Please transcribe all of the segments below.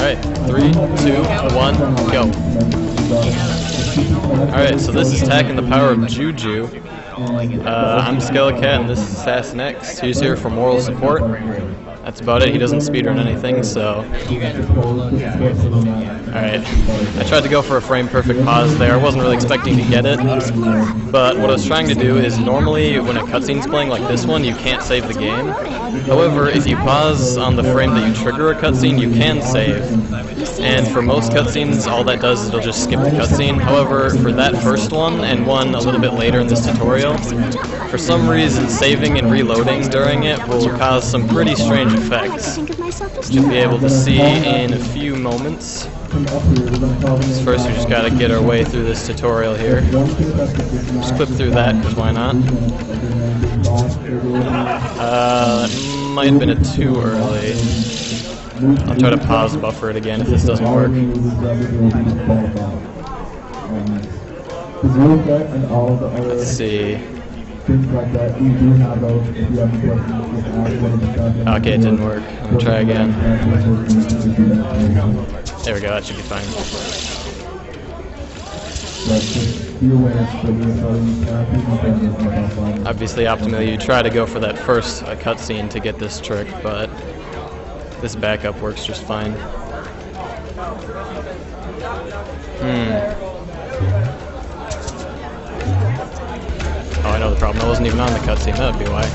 Alright, 3, 2, 1, go. Alright, so this is attacking the power of Juju. I'm Skelekat and this is Assassin X. He's here for moral support. That's about it. He doesn't speedrun anything, so... Alright. I tried to go for a frame-perfect pause there. I wasn't really expecting to get it. But what I was trying to do is, normally when a cutscene's playing like this one, you can't save the game. However, if you pause on the frame that you trigger a cutscene, you can save. And for most cutscenes, all that does is it'll just skip the cutscene. However, for that first one, and one a little bit later in this tutorial, for some reason, saving and reloading during it will cause some pretty strange effects, which you'll be able to see in a few moments. First, we just gotta get our way through this tutorial here. Just clip through that, because why not? That might have been too early. I'll try to pause buffer it again if this doesn't work. Let's see. Okay, it didn't work. I'm gonna try again. There we go, that should be fine. Obviously, optimally, you try to go for that first cutscene to get this trick, but this backup works just fine. Oh, I know the problem. I wasn't even on the cutscene. That would be why.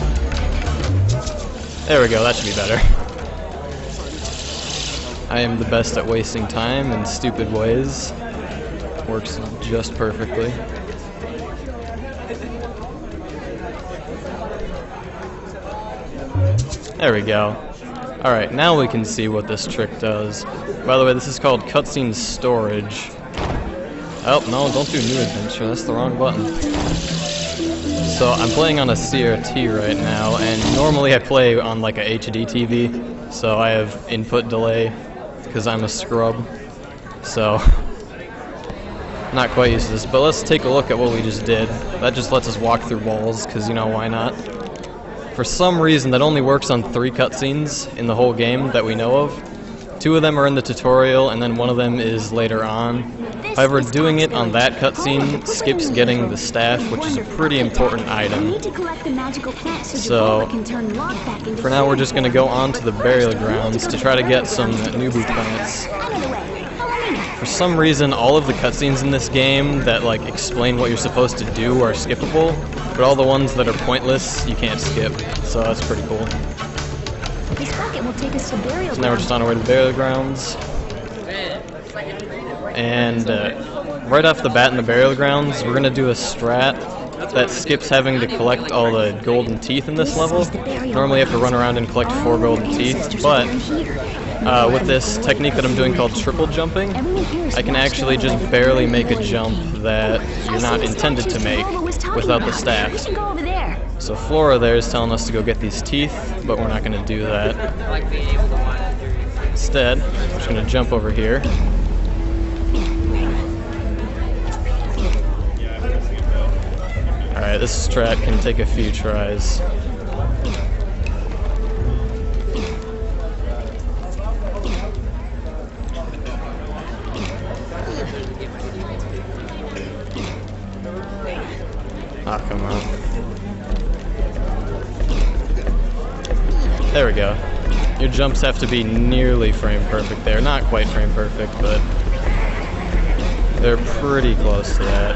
There we go. That should be better. I am the best at wasting time in stupid ways. Works just perfectly. There we go. Alright, now we can see what this trick does. By the way, this is called cutscene storage. Oh, no, don't do new adventure. That's the wrong button. So I'm playing on a CRT right now, and normally I play on like a HD TV, so I have input delay because I'm a scrub. So not quite used to this, but let's take a look at what we just did. That just lets us walk through walls, because you know, why not? For some reason, that only works on 3 cutscenes in the whole game that we know of. 2 of them are in the tutorial, and then 1 of them is later on. However, doing it on that cutscene skips getting the staff, which is a pretty important item. So, for now we're just going to go on to the burial grounds to try to get some newbie plants. For some reason, all of the cutscenes in this game that like explain what you're supposed to do are skippable, but all the ones that are pointless, you can't skip. So that's pretty cool. So now we're just on our way to the burial grounds. And right off the bat in the burial grounds, we're going to do a strat that skips having to collect all the golden teeth in this level. Normally you have to run around and collect 4 golden teeth, but with this technique that I'm doing called triple jumping, I can actually just barely make a jump that you're not intended to make without the staff. So Flora there is telling us to go get these teeth, but we're not going to do that. Instead, we're just going to jump over here. Alright, this strat can take a few tries. Ah, come on. There we go. Your jumps have to be nearly frame perfect there. Not quite frame perfect, but they're pretty close to that.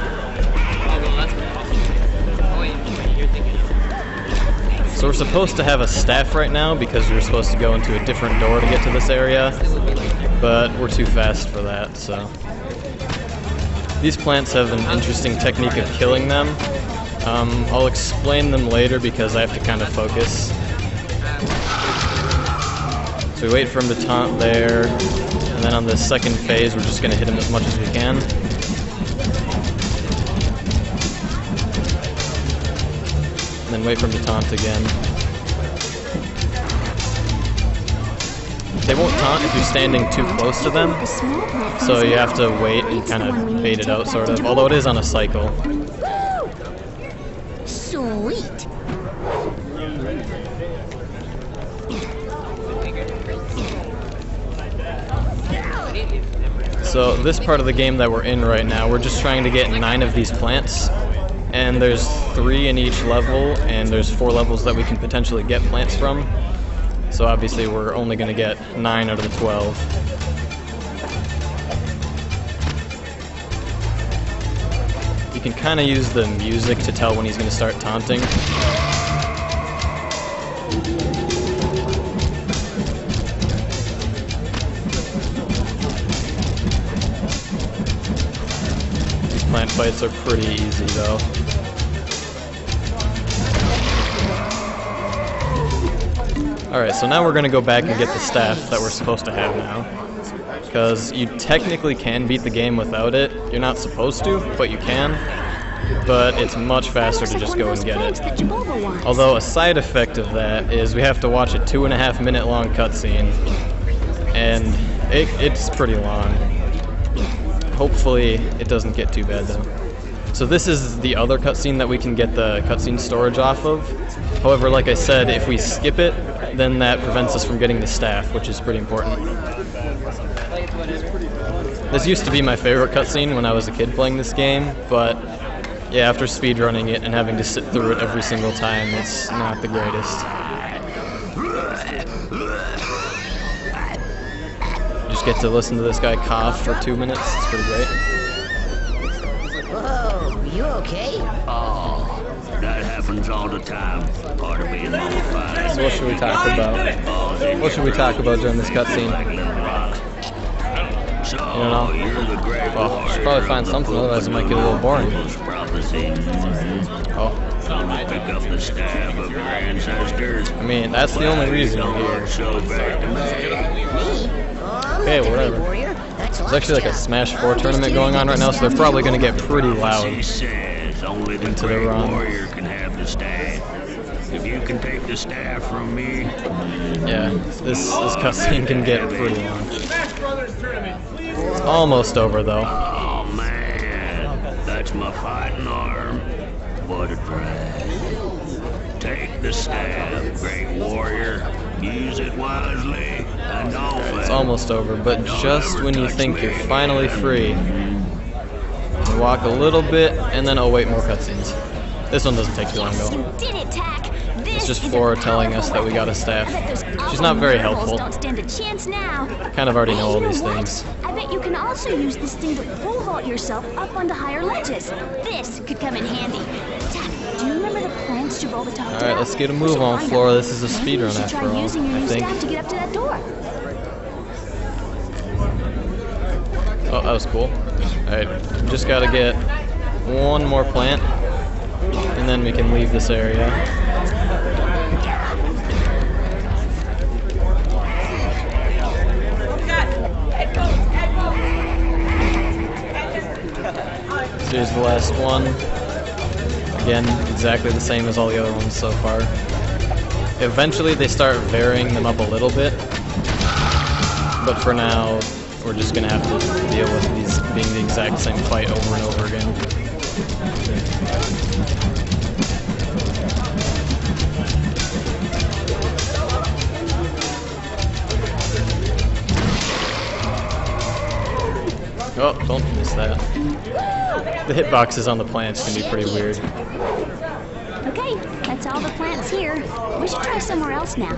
So we're supposed to have a staff right now because we're supposed to go into a different door to get to this area, but we're too fast for that, so. These plants have an interesting technique of killing them. I'll explain them later because I have to kind of focus. So we wait for him to taunt there, and then on the second phase we're just going to hit him as much as we can. And then wait for him to taunt again. They won't taunt if you're standing too close to them, so you have to wait and kind of bait it out, sort of, although it is on a cycle. Sweet. So this part of the game that we're in right now, we're just trying to get 9 of these plants, and there's 3 in each level, and there's 4 levels that we can potentially get plants from. So obviously we're only going to get 9 out of the 12. You can kind of use the music to tell when he's going to start taunting. These plant fights are pretty easy though. Alright, so now we're going to go back and get the staff that we're supposed to have now. Because you technically can beat the game without it. You're not supposed to, but you can. But it's much faster to just go and get it. Although a side effect of that is we have to watch a 2.5 minute long cutscene. And it's pretty long. Hopefully it doesn't get too bad though. So this is the other cutscene that we can get the cutscene storage off of. However, like I said, if we skip it, then that prevents us from getting the staff, which is pretty important. This used to be my favorite cutscene when I was a kid playing this game, but yeah, after speedrunning it and having to sit through it every single time, it's not the greatest. You just get to listen to this guy cough for 2 minutes, it's pretty great. Whoa, you okay? Oh, that happens all the time. Part of being modified. So what should we talk about? What should we talk about during this cutscene? So, You don't know? you're the great Well, we should probably find something, otherwise it might get a little boring. Oh. Pick up the staff of your ancestors. I mean, that's the only reason you're here. So bad to me. Okay, whatever. There's actually like a Smash 4 tournament going on right now, so they're probably going to get pretty loud He says only the into the great run. warrior can have the staff. If you can take the staff from me, Yeah, this cutscene can get pretty long. It's almost over though. oh man, that's my fighting arm. What a drag. Take the staff, great warrior. Use it wisely, and don't It's let almost over, but just when you think you're finally free, you walk a little bit, and then oh wait, more cutscenes. This one doesn't take too long though. You did it, Tack. It's just Flora telling us that we got a staff. She's not very helpful. Don't stand a chance now. Kind of already know all You these what? things. I bet you can also use this thing to pole vault yourself up onto higher ledges. This could come in handy. Tack, do you remember the plants Gibraltar talked about? Alright, let's get a move on, Flora. This is a speedrun after Try all, using your I new think. staff to get up to that door. Oh, that was cool. Alright, just gotta get one more plant, and then we can leave this area. So here's the last one. Again, exactly the same as all the other ones so far. Eventually they start varying them up a little bit, but for now we're just gonna have to deal with these being the exact same fight over and over again. Oh, don't miss that. The hitboxes on the plants can be pretty weird. Okay, that's all the plants here. We should try somewhere else now.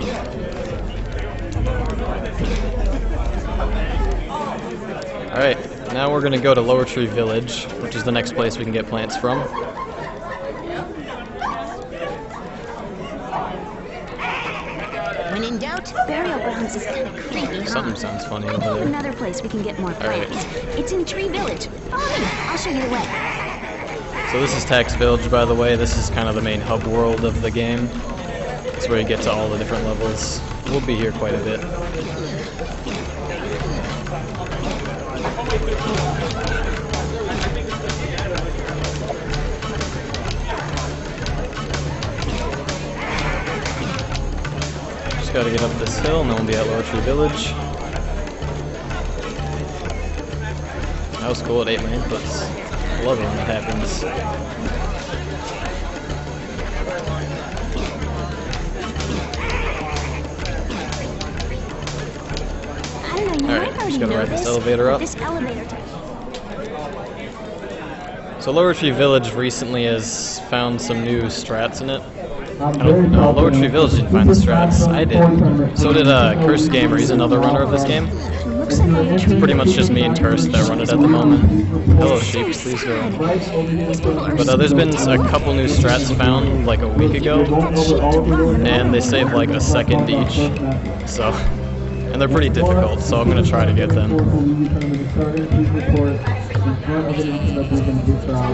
Alright, now we're gonna go to Lower Tree Village, which is the next place we can get plants from. When in doubt, Burial grounds is kind of creepy, huh? Something sounds funny I over know there. another place we can get more Alright. plants. It's in Tree Village. Follow me. I'll show you the way. So this is Tax Village, by the way. This is kind of the main hub world of the game. It's where you get to all the different levels. We'll be here quite a bit. Just gotta get up this hill and then we'll be at Lower Tree Village. That was cool, it ate my inputs. I love it when that happens. I don't know Alright, just gotta ride this elevator up. This elevator type. So Lower Tree Village recently has found some new strats in it. No, Lower Tree Village didn't find the strats. I did. So did Cursed Gamer. He's another runner of this game. Looks like It's pretty much just me and Cursed that run it at the moment. Hello, sheep. Please go. But there's been a couple new strats found like a week ago, and they save like a second each. So, and they're pretty difficult. So I'm gonna try to get them.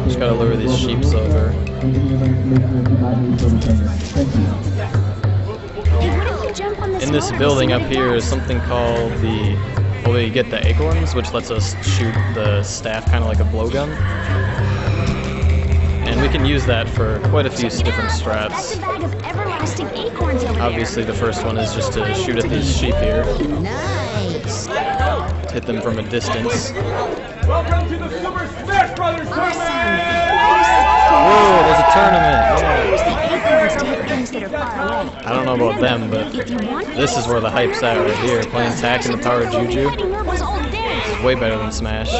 Just gotta lure these sheeps over. In this building up here is something called the... Well, we get the acorns, which lets us shoot the staff kind of like a blowgun. And we can use that for quite a few different strats. Obviously the first one is just to shoot at these sheep here. Nice. To hit them from a distance. Welcome to the Super Smash Brothers tournament! Whoa, there's a tournament! Yeah. I don't know about them, but this is where the hype's at right here. Playing Tack in the power of Juju. It's way better than Smash.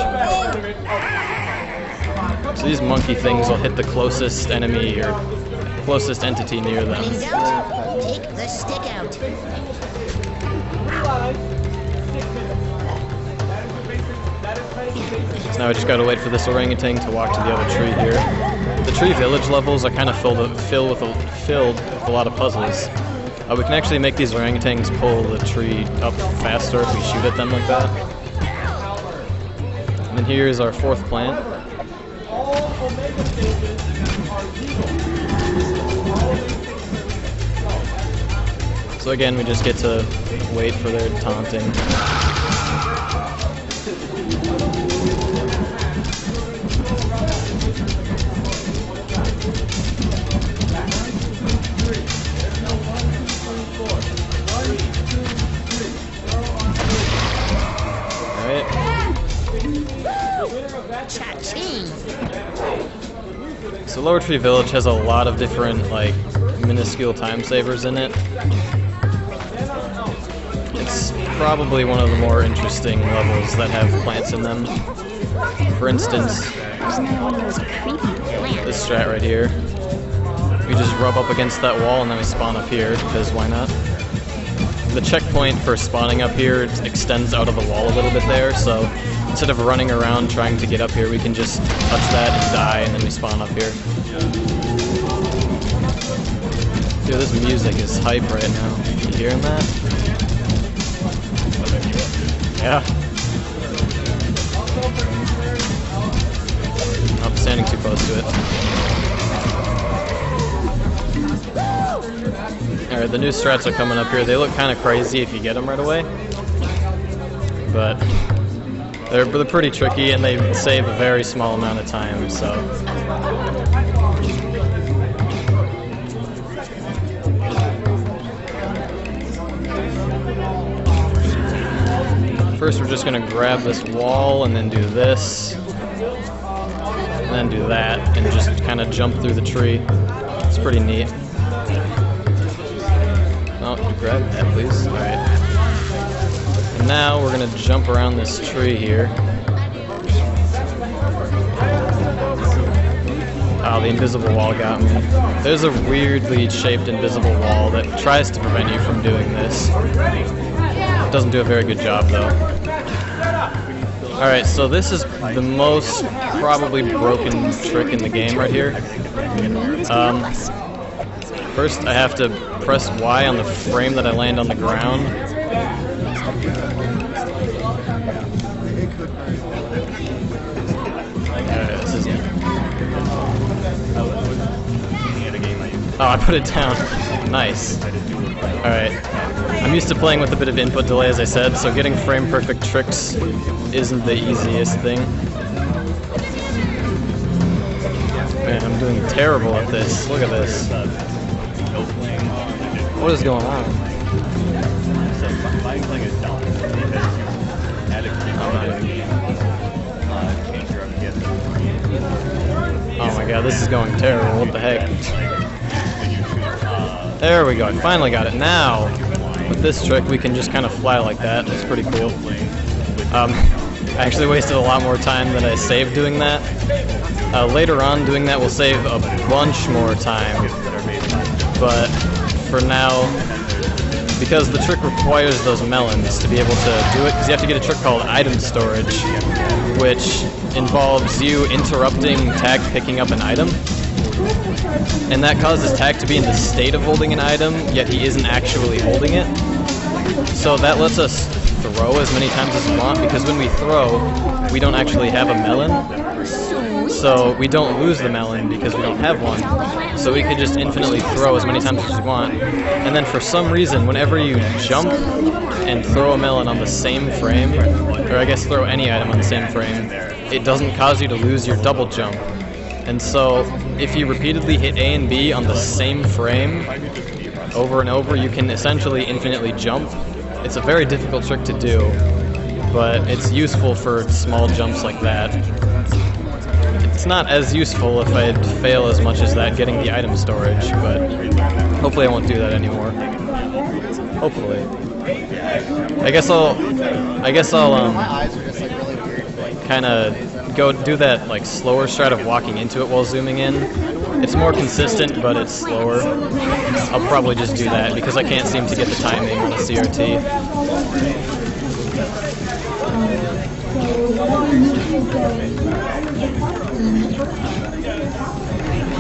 So these monkey things will hit the closest enemy or closest entity near them. In doubt, take the stick out. So now I just gotta wait for this orangutan to walk to the other tree here. The tree village levels are kind of filled with a lot of puzzles. We can actually make these orangutans pull the tree up faster if we shoot at them like that. And then here's our fourth plant. So again, we just get to wait for their taunting. Cha-ching. So Lower Tree Village has a lot of different, like, minuscule time savers in it. It's probably one of the more interesting levels that have plants in them. For instance, this strat right here. We just rub up against that wall and then we spawn up here, because why not? The checkpoint for spawning up here extends out of the wall a little bit there, so instead of running around trying to get up here, we can just touch that and die, and then we spawn up here. Dude, this music is hype right now. You hearing that? Yeah. I'm standing too close to it. Alright, the new strats are coming up here. They look kind of crazy if you get them right away. But they're pretty tricky and they save a very small amount of time, so. First we're just gonna grab this wall and then do this. And then do that and just kind of jump through the tree. It's pretty neat. Oh, you grab that, please. Alright. And now we're gonna jump around this tree here. Oh, the invisible wall got me. There's a weirdly shaped invisible wall that tries to prevent you from doing this. It doesn't do a very good job, though. Alright, so this is the most probably broken trick in the game right here. First, I have to press Y on the frame that I land on the ground. This is... Oh, I put it down. Nice. Alright. I'm used to playing with a bit of input delay, as I said, so getting frame perfect tricks isn't the easiest thing. Man, I'm doing terrible at this. Look at this. What is going on? Oh my god, this is going terrible. What the heck? There we go. I finally got it. Now, with this trick, we can just kind of fly like that. It's pretty cool. I actually wasted a lot more time than I saved doing that. Later on, doing that will save a bunch more time, but for now, because the trick requires those melons to be able to do it, because you have to get a trick called item storage, which involves you interrupting Tak picking up an item, and that causes Tak to be in the state of holding an item, yet he isn't actually holding it. So that lets us throw as many times as we want, because when we throw, we don't actually have a melon. So we don't lose the melon because we don't have one. So we could just infinitely throw as many times as we want. And then for some reason, whenever you jump and throw a melon on the same frame, or I guess throw any item on the same frame, it doesn't cause you to lose your double jump. And so if you repeatedly hit A and B on the same frame over and over, you can essentially infinitely jump. It's a very difficult trick to do, but it's useful for small jumps like that. It's not as useful if I'd fail as much as that getting the item storage, but hopefully I won't do that anymore. Hopefully. I guess I'll kind of go do that like slower strat of walking into it while zooming in. It's more consistent, but it's slower. I'll probably just do that because I can't seem to get the timing on a CRT.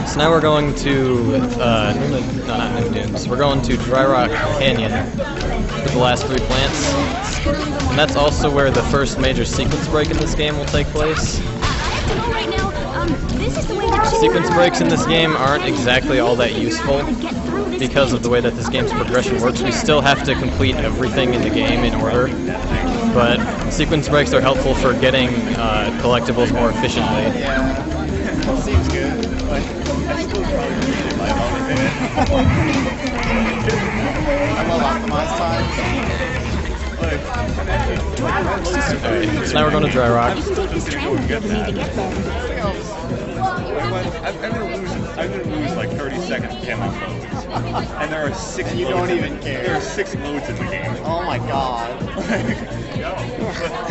So now we're going to, no, not New Dunes. We're going to Dry Rock Canyon for the last 3 plants. And that's also where the first major sequence break in this game will take place. Sequence breaks in this game aren't exactly all that useful because of the way that this game's progression works. We still have to complete everything in the game in order, but sequence breaks are helpful for getting collectibles more efficiently. Yeah, seems good. Like, I still probably need it by only minute. I'm well optimized time. Alright, so now we're going to Dry Rock. You can take this tram if you need to get there. I'm gonna lose like 30 seconds to camo modes. And there are 6 You modes don't in even the, care. There are 6 modes in the game. Oh my god.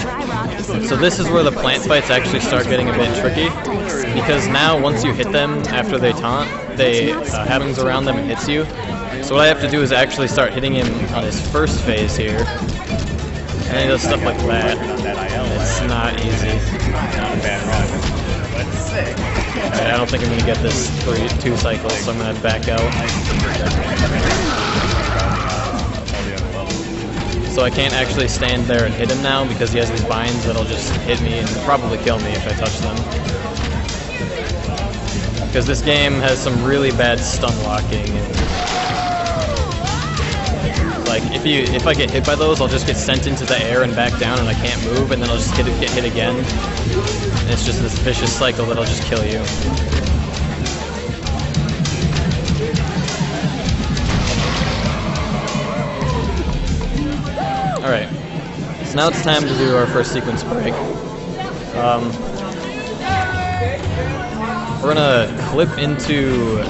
Dry Rock is So this is where the plant fights actually start getting a bit tricky, because now once you hit them after they taunt, they happens around them and hits you. So what I have to do is actually start hitting him on his first phase here, and he does stuff like that. It's not easy. Not a bad run. But sick. Alright, I don't think I'm going to get this 2 cycles, so I'm going to back out. So I can't actually stand there and hit him now because he has these binds that'll just hit me and probably kill me if I touch them. Because this game has some really bad stun locking. Like, if I get hit by those, I'll just get sent into the air and back down and I can't move, and then I'll just get hit again. And it's just this vicious cycle that'll just kill you. Alright, so now it's time to do our first sequence break. We're gonna clip into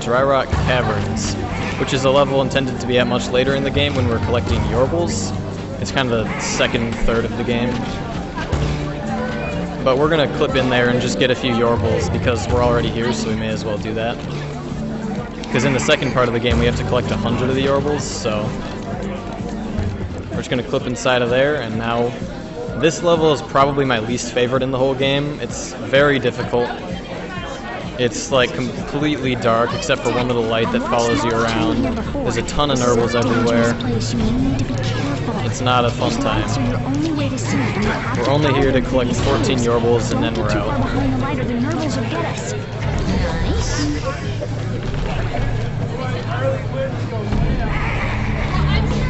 Dry Rock Caverns, which is a level intended to be at much later in the game when we're collecting Yorbles. It's kind of the second third of the game. But we're gonna clip in there and just get a few Yorbles because we're already here, so we may as well do that. Because in the second part of the game we have to collect 100 of the Yorbles, so we're just gonna clip inside of there. And now this level is probably my least favorite in the whole game. It's very difficult. It's like completely dark except for one little light that follows you around. There's a ton of Nurbles everywhere. It's not a fun time. We're only here to collect 14 Yorbles and then we're out.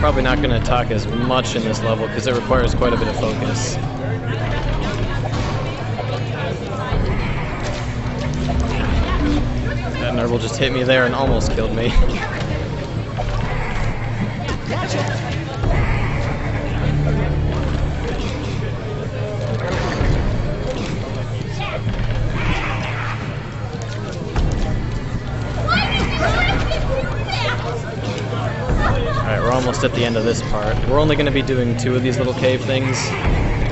Probably not going to talk as much in this level because it requires quite a bit of focus. That Nurble just hit me there and almost killed me. Alright, we're almost at the end of this part. We're only going to be doing 2 of these little cave things.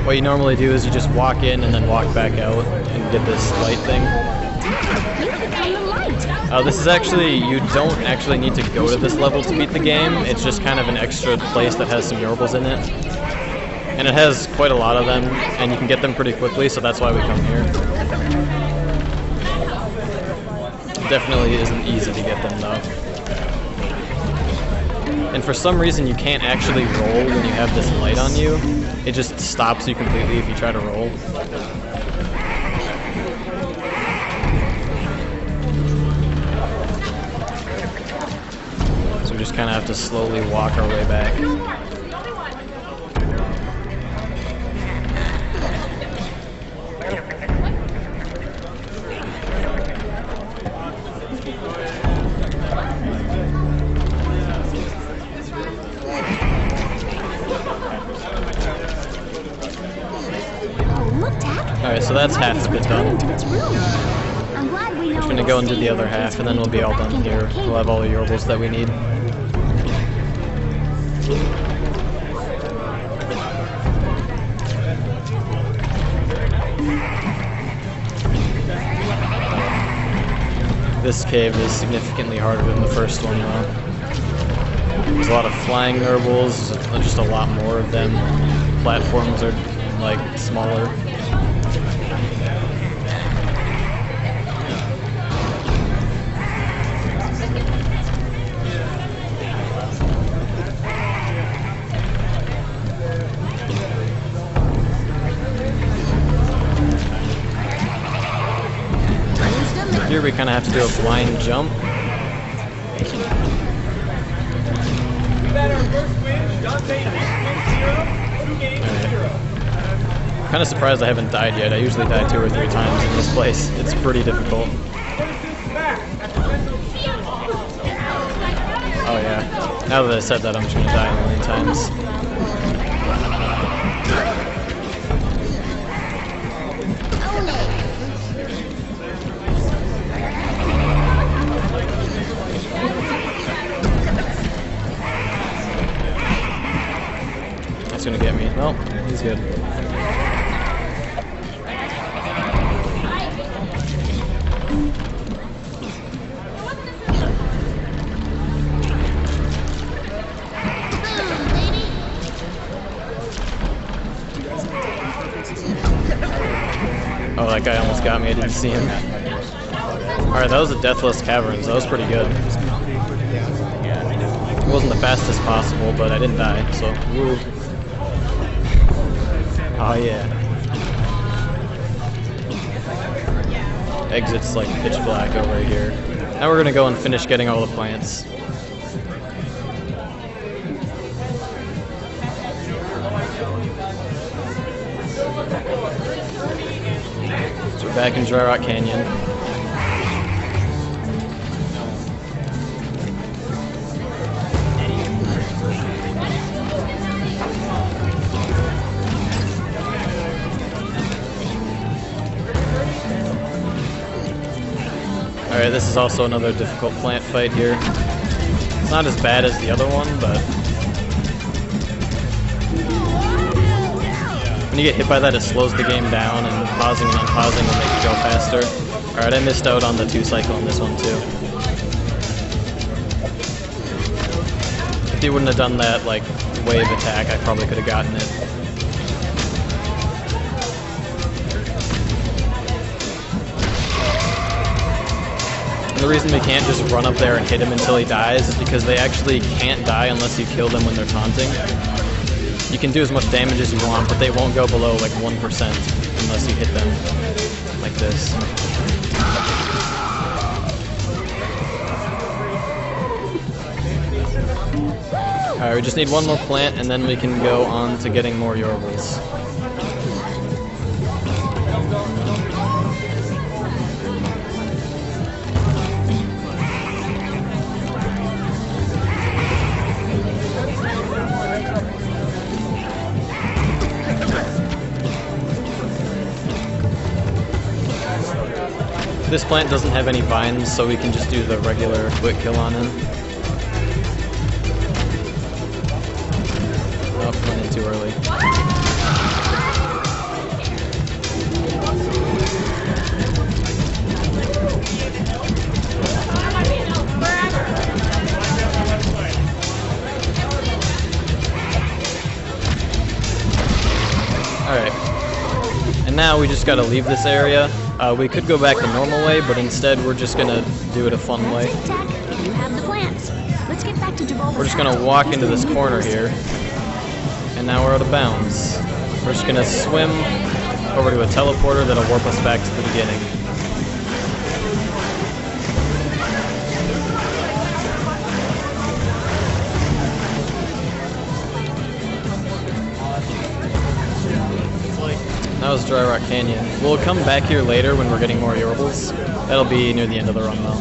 what you normally do is you just walk in and then walk back out and get this light thing. You can find the light. This is actually, you don't actually need to go to this level to beat the game. It's just kind of an extra place that has some Yorbles in it. And it has quite a lot of them, and you can get them pretty quickly, so that's why we come here. It definitely isn't easy to get them, though. And for some reason, you can't actually roll when you have this light on you. It just stops you completely if you try to roll. So we just kind of have to slowly walk our way back. Alright, so that's half of it done. I'm just gonna go and do the other half, and then we'll be all done here. We'll have all the Yorbles that we need. This cave is significantly harder than the first one, though. There's a lot of flying Yorbles, just a lot more of them. Platforms are, like, smaller. Here we kind of have to do a blind jump. I'm kind of surprised I haven't died yet. I usually die 2 or 3 times in this place. It's pretty difficult. Oh yeah. Now that I said that, I'm just going to die a million times. That's going to get me. Well, he's good. Oh, that guy almost got me. I didn't see him. Alright, that was the Deathless Caverns. That was pretty good. It wasn't the fastest possible, but I didn't die, so woo. Oh yeah. Exit's like pitch black over here. Now we're gonna go and finish getting all the plants. So we're back in Dry Rock Canyon. Alright, this is also another difficult plant fight here. It's not as bad as the other one, but when you get hit by that, it slows the game down, and pausing and unpausing will make you go faster. Alright, I missed out on the 2-cycle on this one too. If he wouldn't have done that, like, wave attack, I probably could have gotten it. And the reason we can't just run up there and hit him until he dies is because they actually can't die unless you kill them when they're taunting. You can do as much damage as you want, but they won't go below like 1% unless you hit them like this. Alright, we just need one more plant and then we can go on to getting more Yorbles. This plant doesn't have any vines, so we can just do the regular quick kill on him. Oh, went in too early. Alright. And now we just gotta leave this area. We could go back the normal way, but instead we're just gonna do it a fun way. Tic-tac, you have the plans. Let's get back to Javolva's We're just gonna house. walk into this corner here. And now we're out of bounds. We're just gonna swim over to a teleporter that'll warp us back to the beginning. That was Dry Rock Canyon. We'll come back here later when we're getting more Yorbles. That'll be near the end of the run though.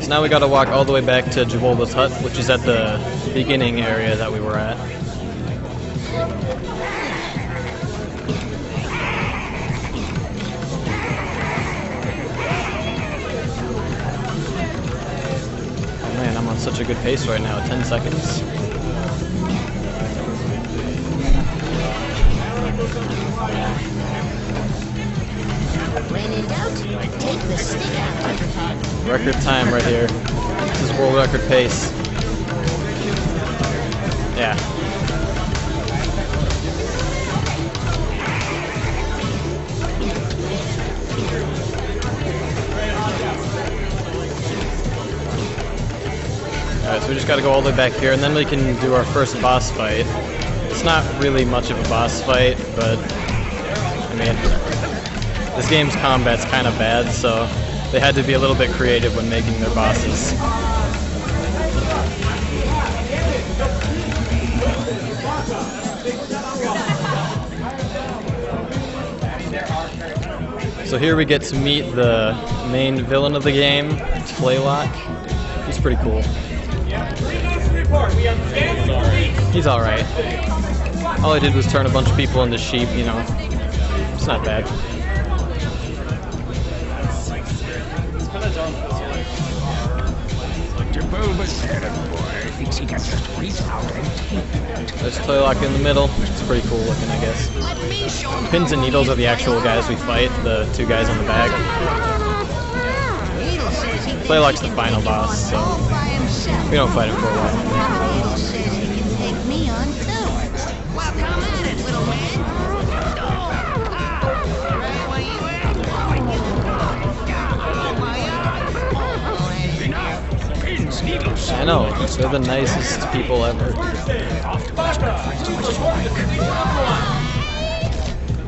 So now we gotta walk all the way back to Javolva's hut, which is at the beginning area that we were at. Oh man, I'm on such a good pace right now, 10 seconds. When in doubt, take the stick out. Record time right here. This is world record pace. Yeah. Alright, so we just gotta go all the way back here, and then we can do our first boss fight. It's not really much of a boss fight, but I mean, this game's combat's kind of bad, so they had to be a little bit creative when making their bosses. So here we get to meet the main villain of the game, Playlock. He's pretty cool. He's alright. All I did was turn a bunch of people into sheep, you know. It's not bad. There's Playlock in the middle. It's pretty cool looking, I guess. Pins and Needles are the actual guys we fight, the two guys on the back. Playlock's the final boss, so we don't fight him for a while. Needle says he can take me on too. Well, come at it, little man. I know, they're the nicest people ever.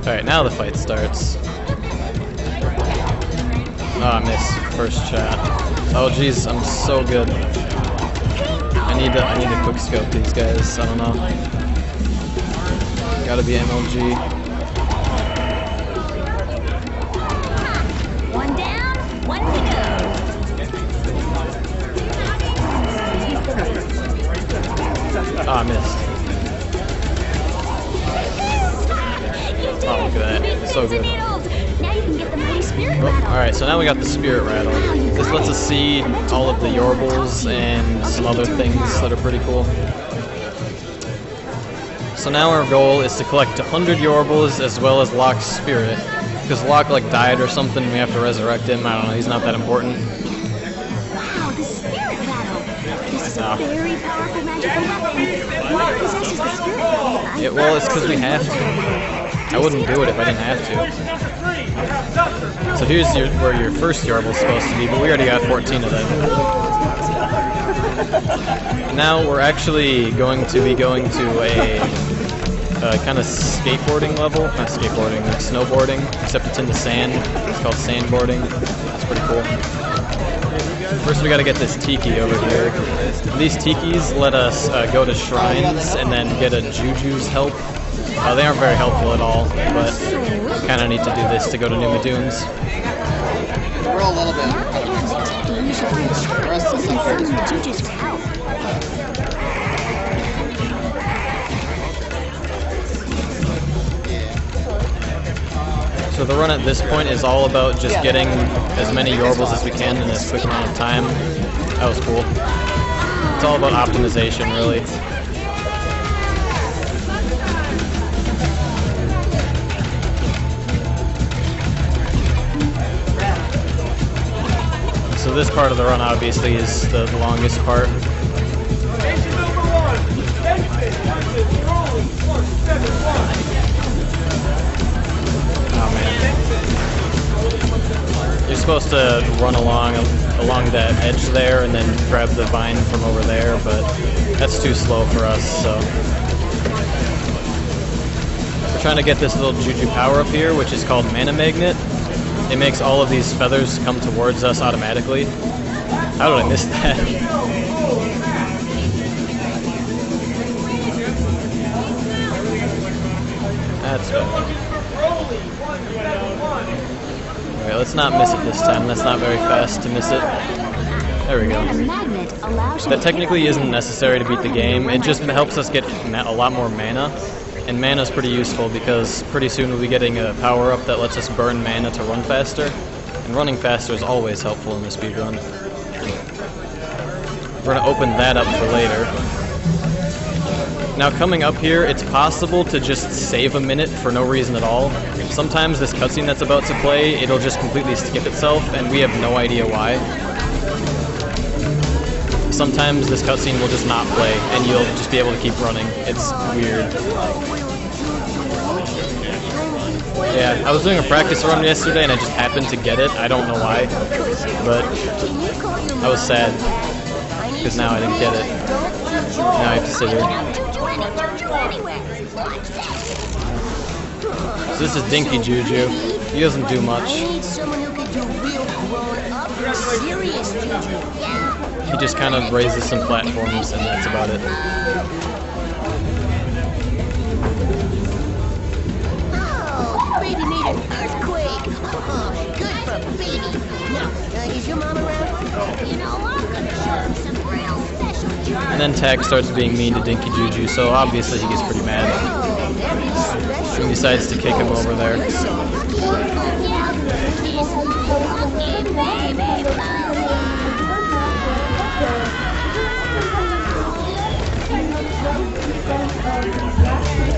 Alright, now the fight starts. Oh, I missed first shot. Oh jeez, I'm so good. I need to quick scope these guys. I don't know. Gotta be MLG. One down, one to go. Oh, I missed. Oh, look at that. So good. Now you can get the mighty spirit rattle. Alright, so now we got the Spirit Rattle. This lets us see all of the Yorbles and some other things that are pretty cool. So now our goal is to collect 100 Yorbles as well as Locke's spirit. Because Locke like died or something, we have to resurrect him. I don't know, he's not that important. Wow, the spirit rattle. This is a very powerful magical weapon. What possesses the spirit rattle? Yeah, well, it's because we have to. I wouldn't do it if I didn't have to. So here's where your first Yorble's supposed to be, but we already got 14 of them. Now we're actually going to be going to a kind of skateboarding level. Not skateboarding, like snowboarding, except it's in the sand. It's called sandboarding. It's pretty cool. First we gotta get this tiki over here. These tikis let us go to shrines and then get a Juju's help. They aren't very helpful at all, but kind of need to do this to go to Numa Dunes. We're a little bit. Now that you have the tiki, you should find shrines and summon the Jujus to help. So the run at this point is all about just getting as many Yorbles as we can in as quick amount of time. That was cool. It's all about optimization, really. So this part of the run obviously is the longest part. supposed to run along that edge there and then grab the vine from over there, but that's too slow for us, so. We're trying to get this little Juju power up here, which is called Mana Magnet. It makes all of these feathers come towards us automatically. How did I miss that? That's better. Alright, let's not miss it this time. That's not very fast to miss it. There we go. That technically isn't necessary to beat the game. It just helps us get a lot more mana. And mana is pretty useful because pretty soon we'll be getting a power-up that lets us burn mana to run faster. And running faster is always helpful in the speedrun. We're going to open that up for later. Now coming up here, it's possible to just save a minute for no reason at all. Sometimes this cutscene that's about to play, it'll just completely skip itself, and we have no idea why. Sometimes this cutscene will just not play, and you'll just be able to keep running. It's weird. Yeah, I was doing a practice run yesterday, and I just happened to get it. I don't know why, but I was sad, because now I didn't get it. Now I have to sit here. So this is Dinky Juju. He doesn't do much. He just kind of raises some platforms, and that's about it. Oh, baby made an earthquake. Good for baby. Now, is your mom around? You know, I'm gonna show him some real special joy. And then Tag starts being mean to Dinky Juju, so obviously he gets pretty mad. He decides to kick him over there.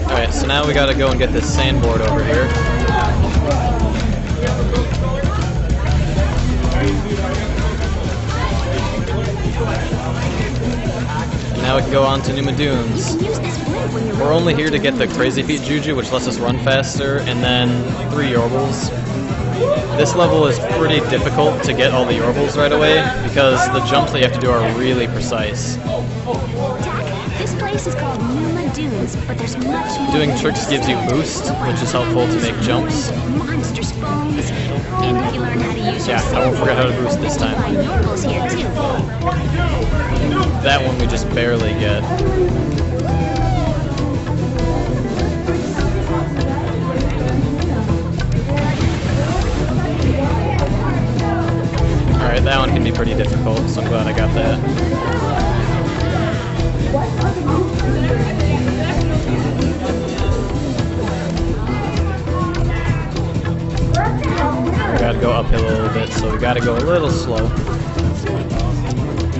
Alright, so now we gotta go and get this sandboard over here. Now we can go on to Numa Dunes. We're only here to get the Crazy Feet Juju, which lets us run faster, and then 3 Yorbles. This level is pretty difficult to get all the Yorbles right away, because the jumps that you have to do are really precise. This place is called Numa Dunes, but there's much more. Doing tricks gives you boost, which is helpful to make jumps. Monster spawns. And if you learn how to use Yeah, I won't forget how to boost this time. Yorbles here too. That one we just barely get. Alright, that one can be pretty difficult, so I'm glad I got that. We gotta go uphill a little bit, so we gotta go a little slow.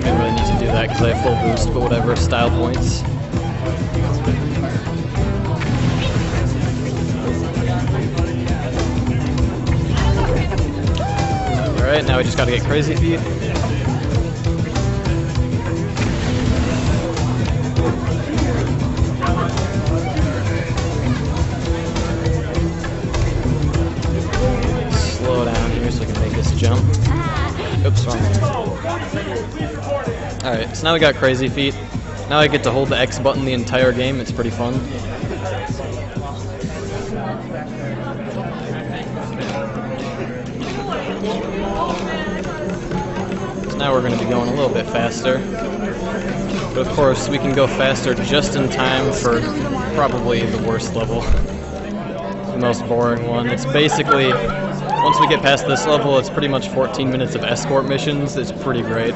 I really need to do that because I have full boost, but whatever, style points. Alright, now we just gotta get Crazy Feet. Slow down here so we can make this jump. Oops, wrong one. Alright, so now we got Crazy Feet. Now I get to hold the X button the entire game. It's pretty fun. So now we're going to be going a little bit faster. But of course, we can go faster just in time for probably the worst level. The most boring one. It's basically, once we get past this level, it's pretty much 14 minutes of escort missions. It's pretty great.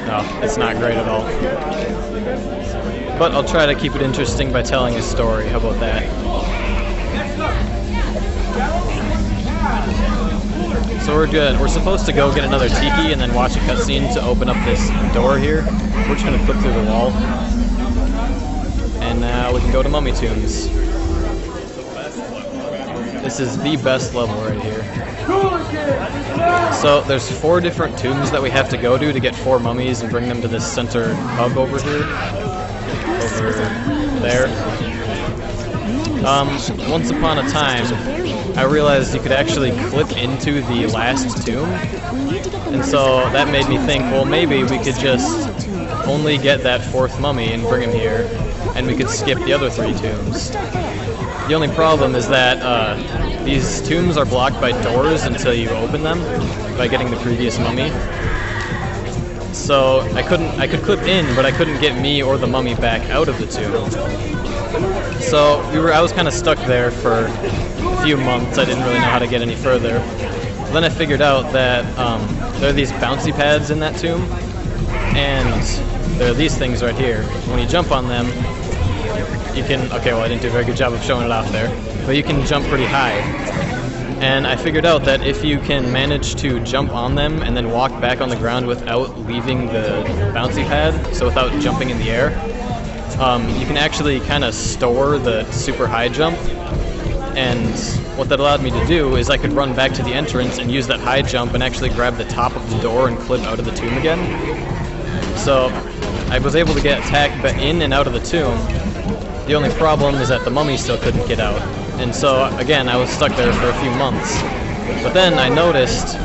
No, it's not great at all. But I'll try to keep it interesting by telling a story. How about that? So we're good. We're supposed to go get another Tiki and then watch a cutscene to open up this door here. We're just going to click through the wall. And now we can go to Mummy Tombs. This is the best level right here. So there's 4 different tombs that we have to go to get 4 mummies and bring them to this center hub over here. Over there. Once upon a time, I realized you could actually clip into the last tomb, and so that made me think, well, maybe we could just only get that 4th mummy and bring him here, and we could skip the other 3 tombs. The only problem is that these tombs are blocked by doors until you open them by getting the previous mummy. So I could clip in, but I couldn't get me or the mummy back out of the tomb. So I was kind of stuck there for a few months. I didn't really know how to get any further. Then I figured out that there are these bouncy pads in that tomb, and there are these things right here. When you jump on them, you can, okay, well I didn't do a very good job of showing it off there, but you can jump pretty high. And I figured out that if you can manage to jump on them and then walk back on the ground without leaving the bouncy pad, so without jumping in the air, you can actually kind of store the super high jump. And what that allowed me to do is I could run back to the entrance and use that high jump and actually grab the top of the door and clip out of the tomb again. So I was able to get Tak in and out of the tomb. The only problem is that the mummy still couldn't get out. And so, again, I was stuck there for a few months. But then I noticed...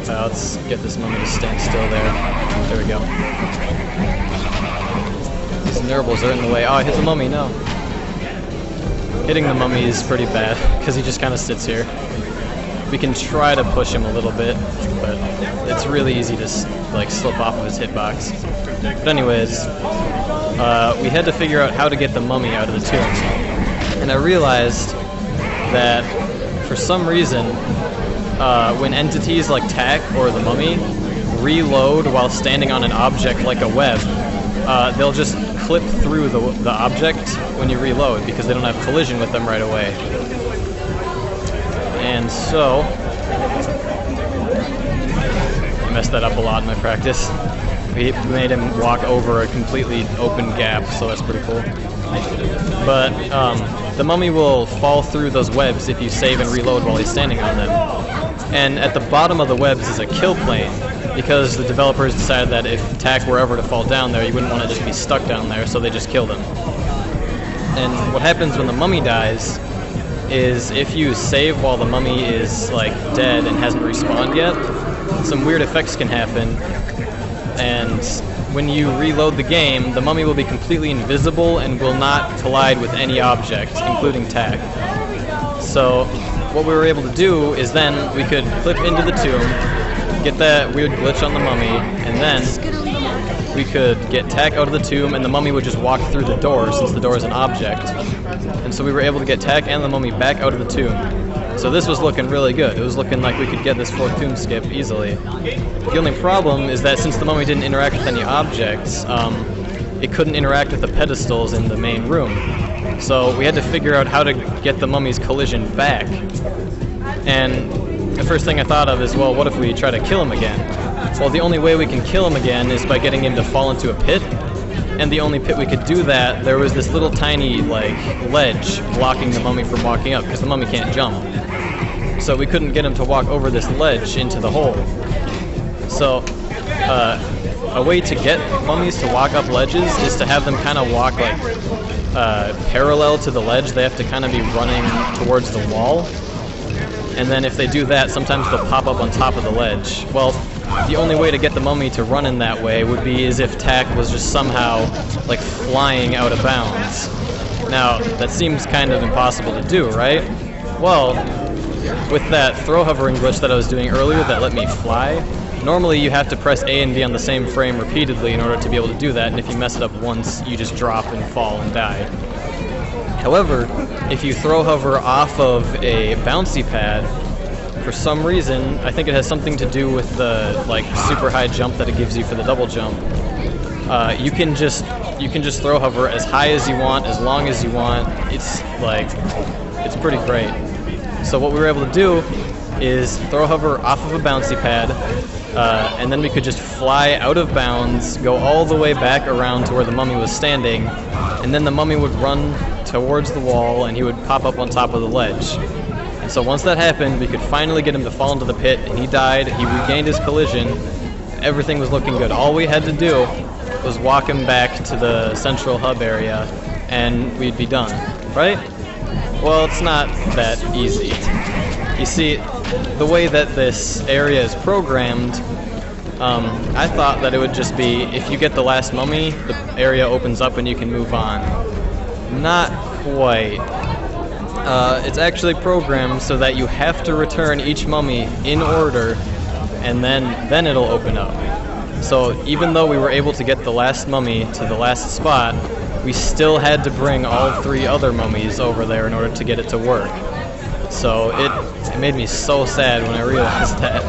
let's get this mummy to stand still there. There we go. These nurbles are in the way. Oh, I hit the mummy, no. Hitting the mummy is pretty bad, because he just kind of sits here. We can try to push him a little bit, but it's really easy to slip off of his hitbox. But anyways, we had to figure out how to get the mummy out of the tomb. And I realized that for some reason, when entities like Tak or the mummy reload while standing on an object like a web, they'll just clip through the object when you reload because they don't have collision with them right away. And so, I messed that up a lot in my practice. We made him walk over a completely open gap, so that's pretty cool. But the mummy will fall through those webs if you save and reload while he's standing on them. And at the bottom of the webs is a kill plane, because the developers decided that if Tak were ever to fall down there, you wouldn't want to just be stuck down there, so they just killed him. And what happens when the mummy dies is if you save while the mummy is dead and hasn't respawned yet, some weird effects can happen. And when you reload the game, the mummy will be completely invisible and will not collide with any object, including Tak. So what we were able to do is then we could clip into the tomb, get that weird glitch on the mummy, and then we could get Tak out of the tomb and the mummy would just walk through the door since the door is an object. And so we were able to get Tak and the mummy back out of the tomb. So this was looking really good. It was looking like we could get this 4th tomb skip easily. The only problem is that since the mummy didn't interact with any objects, it couldn't interact with the pedestals in the main room. So we had to figure out how to get the mummy's collision back. And the first thing I thought of is, well, what if we try to kill him again? Well, the only way we can kill him again is by getting him to fall into a pit. And the only pit we could do that, there was this little tiny, ledge blocking the mummy from walking up, because the mummy can't jump. So we couldn't get him to walk over this ledge into the hole. So, a way to get mummies to walk up ledges is to have them kind of walk, parallel to the ledge. They have to kind of be running towards the wall. And then if they do that, sometimes they'll pop up on top of the ledge. Well, the only way to get the mummy to run in that way would be as if Tak was just somehow, flying out of bounds. Now, that seems kind of impossible to do, right? Well, with that throw hovering glitch that I was doing earlier that let me fly, normally you have to press A and B on the same frame repeatedly in order to be able to do that, and if you mess it up once, you just drop and fall and die. However, if you throw hover off of a bouncy pad, for some reason, I think it has something to do with the super high jump that it gives you for the double jump. You can just throw hover as high as you want, as long as you want. It's pretty great. So what we were able to do is throw hover off of a bouncy pad, and then we could just fly out of bounds, go all the way back around to where the mummy was standing, and then the mummy would run towards the wall and he would pop up on top of the ledge. And so once that happened, we could finally get him to fall into the pit, and he died, he regained his collision, everything was looking good. All we had to do was walk him back to the central hub area, and we'd be done, right? Well, it's not that easy. You see, the way that this area is programmed, I thought that it would just be, if you get the last mummy, the area opens up and you can move on. Not quite. It's actually programmed so that you have to return each mummy in order, and then it'll open up. So even though we were able to get the last mummy to the last spot, we still had to bring all 3 other mummies over there in order to get it to work. So it made me so sad when I realized that,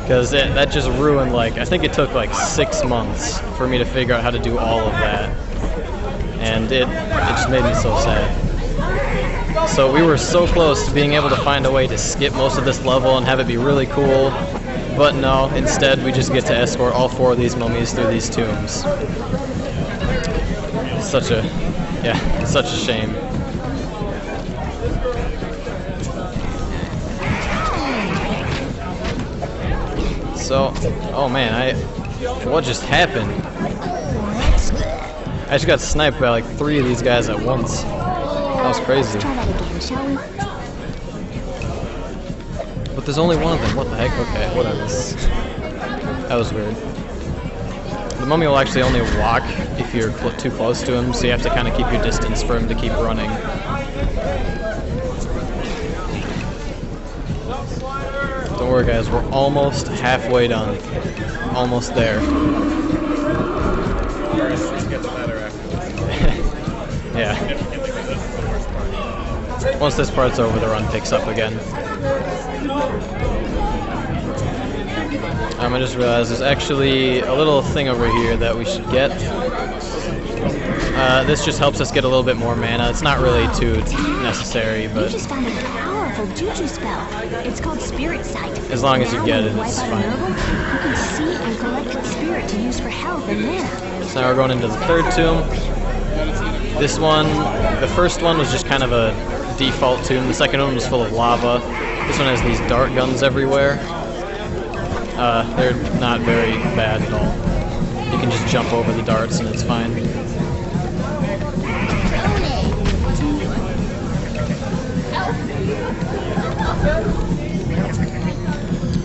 because that just ruined, like, I think it took like 6 months for me to figure out how to do all of that, and it just made me so sad. So we were so close to being able to find a way to skip most of this level and have it be really cool, but no, instead we just get to escort all 4 of these mummies through these tombs. Such a shame. So, oh man, what just happened? I just got sniped by like 3 of these guys at once. That was crazy. Try that again, shall we? But there's only one of them. What the heck? Okay, whatever. That was weird. The mummy will actually only walk if you're too close to him, so you have to kind of keep your distance for him to keep running. Don't worry, guys. We're almost halfway done. Almost there. Yeah. Once this part's over, the run picks up again. I just realized there's actually a little thing over here that we should get. This just helps us get a little bit more mana. It's not really too necessary, You but just found a powerful Juju spell. It's called Spirit Sight. as long as you Now get when it, you it's wipe out fine. an Nurgle, you can see and collect its spirit to use for health and mana. So now we're going into the 3rd tomb. This one, the first one was just kind of a default tomb. The second one was full of lava. This one has these dart guns everywhere. They're not very bad at all. You can just jump over the darts and it's fine.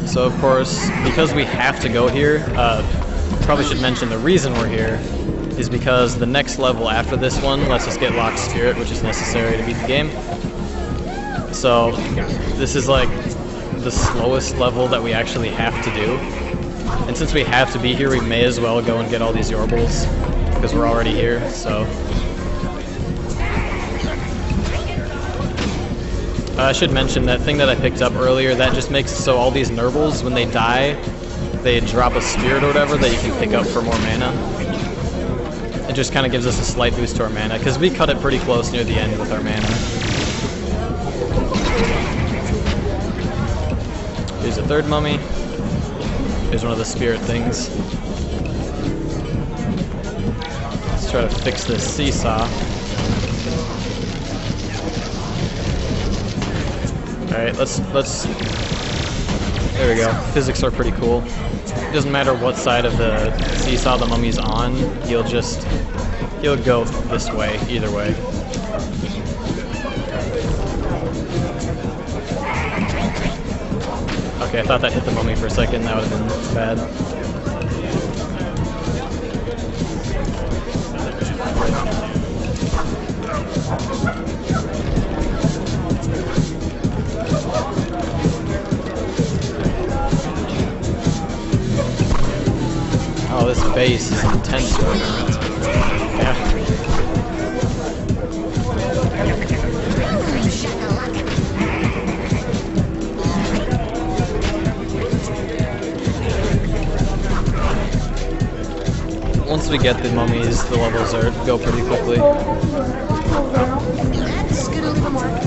So of course, because we have to go here, probably should mention the reason we're here is because the next level after this one lets us get Locked Spirit, which is necessary to beat the game. So this is like the slowest level that we actually have to do. And since we have to be here, we may as well go and get all these Yorbles, because we're already here, so. I should mention that thing that I picked up earlier, that just makes it so all these Nurbles, when they die, they drop a spirit or whatever that you can pick up for more mana. It just kind of gives us a slight boost to our mana, because we cut it pretty close near the end with our mana. Here's a 3rd mummy. Here's one of the spirit things. Let's try to fix this seesaw. Alright, let's there we go. Physics are pretty cool. It doesn't matter what side of the seesaw the mummy's on, he'll go this way, either way. Okay, I thought that hit the mummy for a second, that would have been bad. Oh, this base is intense. Yeah. Once we get the mummies, the levels go pretty quickly. That's gonna leave a mark.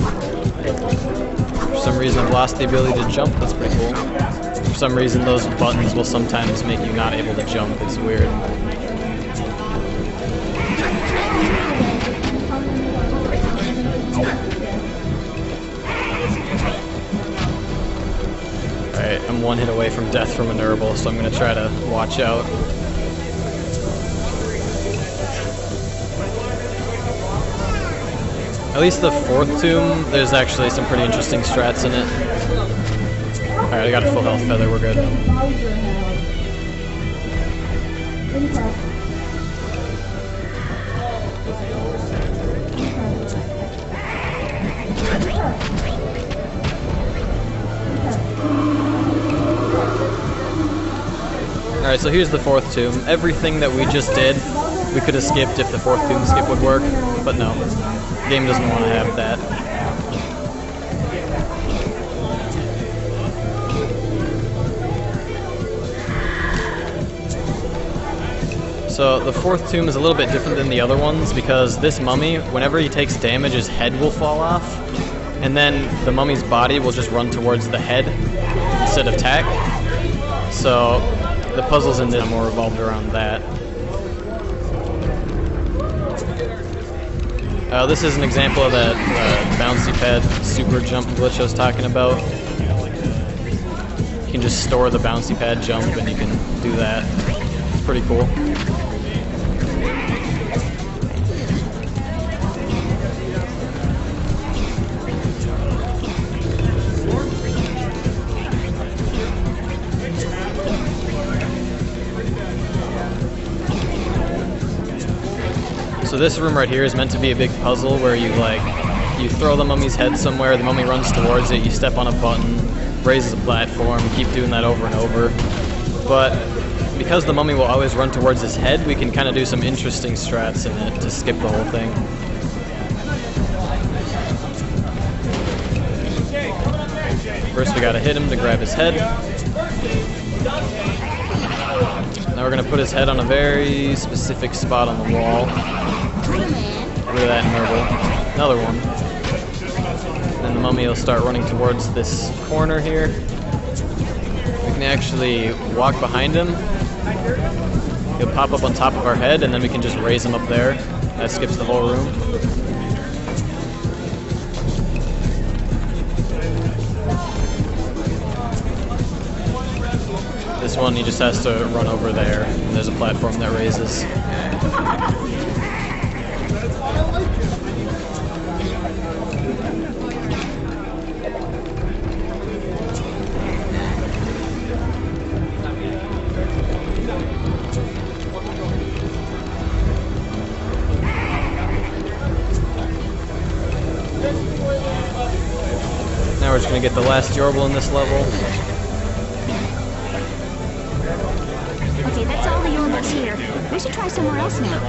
For some reason, I've lost the ability to jump. That's pretty cool. For some reason, those buttons will sometimes make you not able to jump. It's weird. Alright, I'm 1 hit away from death from a Nurgle, so I'm going to try to watch out. At least the fourth tomb, there's actually some pretty interesting strats in it. Alright, I got a full health feather, we're good. Alright, so here's the fourth tomb. Everything that we just did, we could have skipped if the fourth tomb skip would work, but no. The game doesn't want to have that. So the fourth tomb is a little bit different than the other ones because this mummy, whenever he takes damage, his head will fall off, and then the mummy's body will just run towards the head instead of tack. So the puzzles in this are more revolved around that. This is an example of that bouncy pad super jump glitch I was talking about. You can just store the bouncy pad jump and you can do that. It's pretty cool. So this room right here is meant to be a big puzzle where you throw the mummy's head somewhere, the mummy runs towards it, you step on a button, raises a platform, keep doing that over and over. But because the mummy will always run towards his head, we can kind of do some interesting strats in it to skip the whole thing. First we gotta hit him to grab his head. Now we're gonna put his head on a very specific spot on the wall. Look at that marble. Another one. Then the mummy will start running towards this corner here. We can actually walk behind him. He'll pop up on top of our head, and then we can just raise him up there. That skips the whole room. This one, he just has to run over there, and there's a platform that raises. Now we're just going to get the last Yorble in this level. Okay, that's all the Yorbles here. We should try somewhere else now.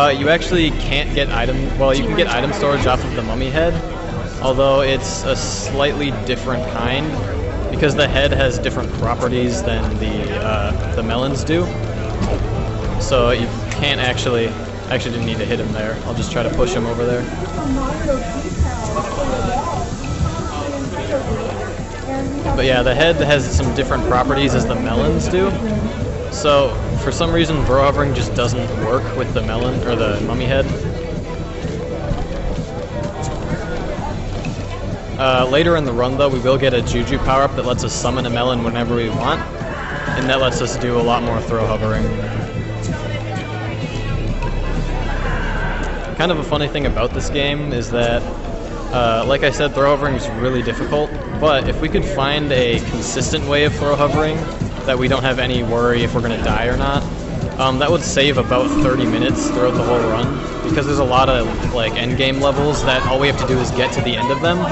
You actually can't get you can get item storage off of the mummy head, although it's a slightly different kind, because the head has different properties than the melons do. So you can't actually didn't need to hit him there. I'll just try to push him over there. But yeah, the head has some different properties as the melons do. So for some reason, throw hovering just doesn't work with the melon or the mummy head. Later in the run, though, we will get a Juju power-up that lets us summon a melon whenever we want, and that lets us do a lot more throw hovering. Kind of a funny thing about this game is that, like I said, throw hovering is really difficult, but if we could find a consistent way of throw hovering that we don't have any worry if we're going to die or not, that would save about 30 minutes throughout the whole run, because there's a lot of endgame levels that all we have to do is get to the end of them.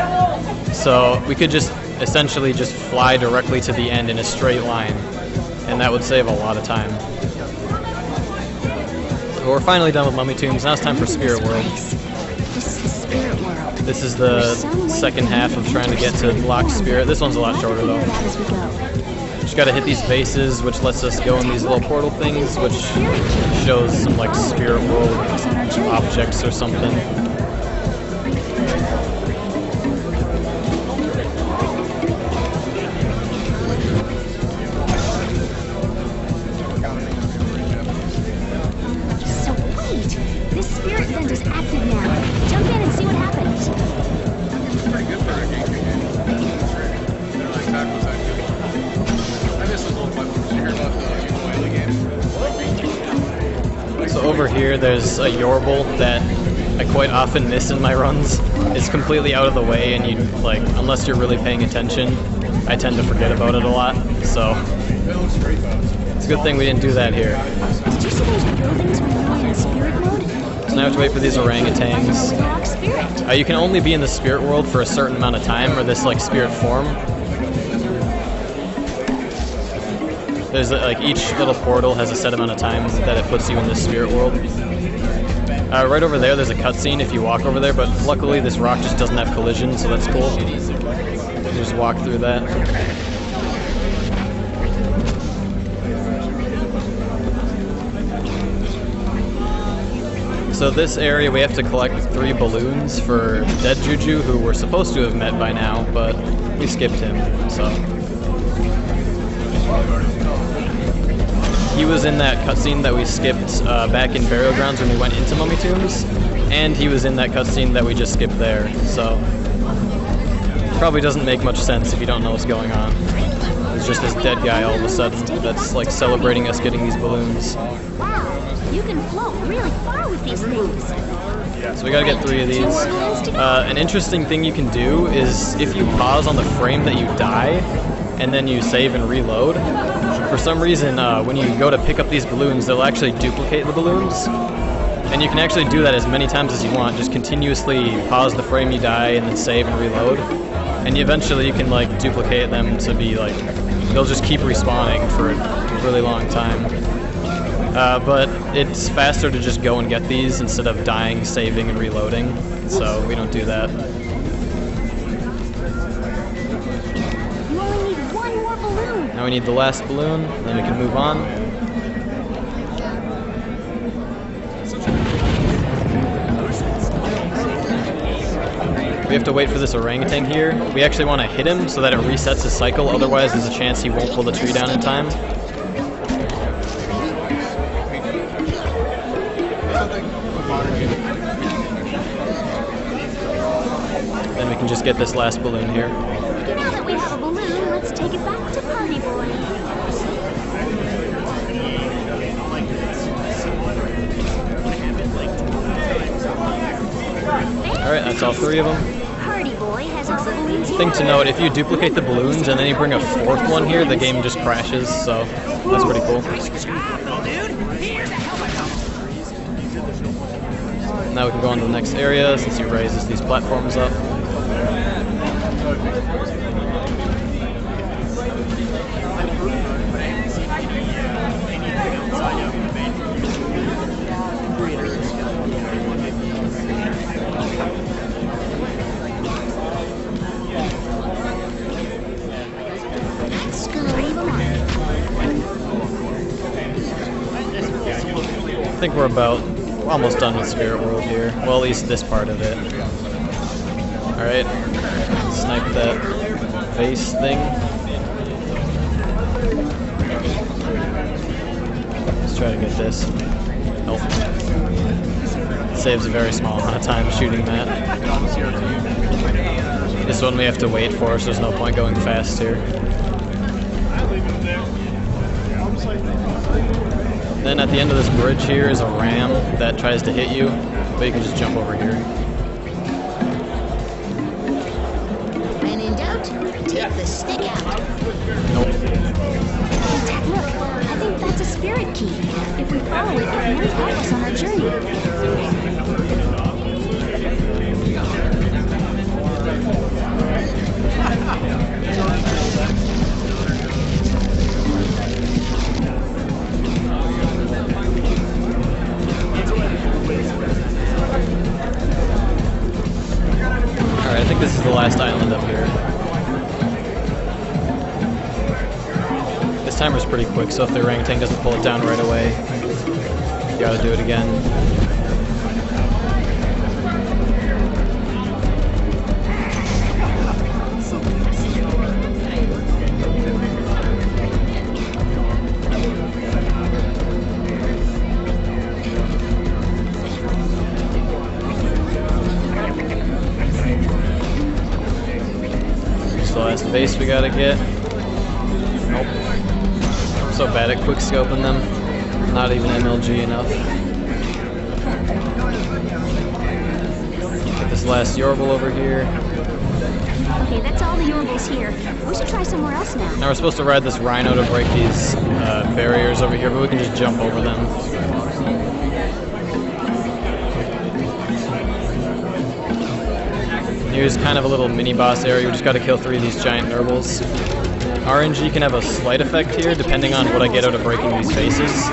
So we could just essentially just fly directly to the end in a straight line, and that would save a lot of time. So we're finally done with Mummy Tombs. Now it's time for Spirit World. This is the Spirit World. This is the second half of trying to get to Lock Spirit. This one's a lot shorter though. As we go. Just gotta hit these bases, which lets us go in these little portal things, which shows some Spirit World objects or something. So wait, this spirit vent is active now. Jump in and see what happens. Pretty good for a game. They're like tacos I do. I miss those little platforms. You hear about the game? So over over here, there's a Yorble that I quite often miss in my runs. It's completely out of the way, and you like, unless you're really paying attention, I tend to forget about it a lot. So it's a good thing we didn't do that here. Did you see those buildings when you were in spirit mode? So now I have to wait for these orangutans. Rock spirit. You can only be in the spirit world for a certain amount of time, or this like spirit form. There's like each little portal has a set amount of time that it puts you in the spirit world. Right over there, there's a cutscene if you walk over there, but luckily this rock just doesn't have collision, so that's cool. You just walk through that. So this area, we have to collect 3 balloons for dead Juju, who we're supposed to have met by now, but we skipped him, so. He was in that cutscene that we skipped back in Burial Grounds when we went into Mummy Tombs, and he was in that cutscene that we just skipped there, so. Probably doesn't make much sense if you don't know what's going on. There's just this dead guy all of a sudden that's like celebrating us getting these balloons. Wow, you can float really far with these things. So we gotta get 3 of these. An interesting thing you can do is if you pause on the frame that you die, and then you save and reload, for some reason when you go to pick up these balloons, they'll actually duplicate the balloons. And you can actually do that as many times as you want. Just continuously pause the frame you die and then save and reload. And eventually you can like duplicate them to be like, they'll just keep respawning for a really long time. But it's faster to just go and get these instead of dying, saving, and reloading. So we don't do that. You only need 1 more balloon. Now we need the last balloon, then we can move on. We have to wait for this orangutan here. We actually want to hit him so that it resets his cycle, otherwise there's a chance he won't pull the tree down in time. Then we can just get this last balloon here. Now that we have a balloon, let's take it back to Party Boy. Alright, that's all 3 of them. Party Boy has all the balloons. Thing to note, if you duplicate the balloons and then you bring a 4th one here, the game just crashes, so that's pretty cool. Now we can go on to the next area since he raises these platforms up. I think we're almost done with Spirit World here. Well, at least this part of it. Alright, snipe that vase thing. Let's try to get this. Nope. Saves a very small amount of time shooting that. This one we have to wait for, so there's no point going fast here. Then at the end of this bridge here is a ram that tries to hit you, but you can just jump over here. When in doubt, take the stick out. Nope. Look, I think that's a spirit key. If we follow it, it might help us on our journey. Alright, I think this is the last island up here. This timer's pretty quick, so if the orangutan doesn't pull it down right away, you gotta do it again. It's the last base we gotta get. Nope. I'm so bad at quickscoping them. Not even MLG enough. this last Yorble over here. Okay, that's all the Yorbles here. We should try somewhere else now. Now we're supposed to ride this rhino to break these barriers over here, but we can just jump over them. Here's kind of a little mini boss area. We just got to kill 3 of these giant Nurbles. RNG can have a slight effect here, depending on what I get out of breaking these faces.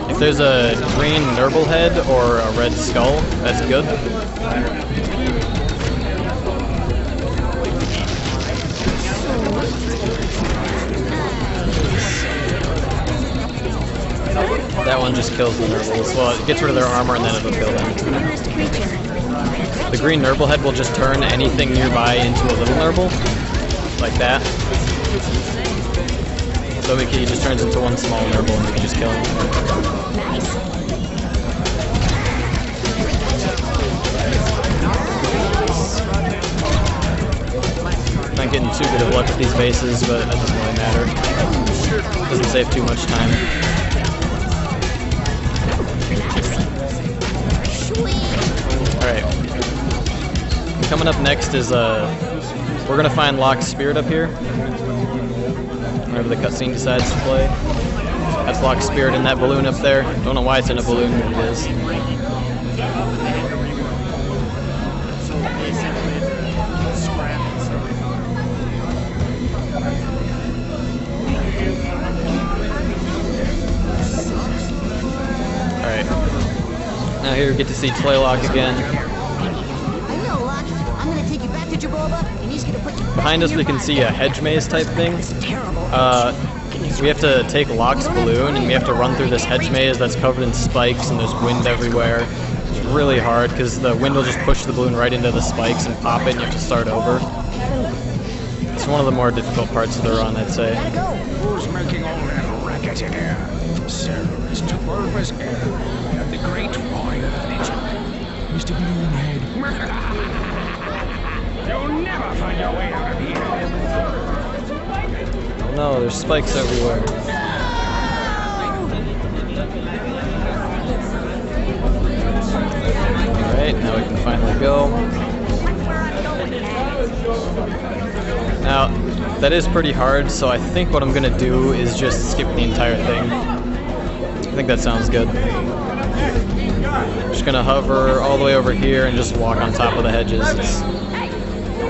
If there's a green Nurble head or a red skull, that's good. That one just kills the Nurbles. Well, it gets rid of their armor and then it'll kill them. The green Nurble head will just turn anything nearby into a little Nurble. Like that. So he just turns into one small Nurble and we can just kill him. Not getting too good of luck with these bases, but that doesn't really matter. Doesn't save too much time. Alright. Coming up next is we're gonna find Locke's spirit up here. Whenever the cutscene decides to play. That's Locke's spirit in that balloon up there. Don't know why it's in a balloon, but it is. Alright. Now here we get to see Tlaylock again. Behind us we can see a hedge maze type thing. We have to take Locke's balloon and we have to run through this hedge maze that's covered in spikes and there's wind everywhere. It's really hard because the wind will just push the balloon right into the spikes and pop it and you have to start over. It's one of the more difficult parts of the run, I'd say. Who's making all that racket in here? Service to purpose air. The great void of nature. Mr. Balloonhead. You'll never find your way out of here. Oh no, there's spikes everywhere. Alright, now we can finally go. Now, that is pretty hard, so I think what I'm gonna do is just skip the entire thing. I think that sounds good. I'm just gonna hover all the way over here and just walk on top of the hedges.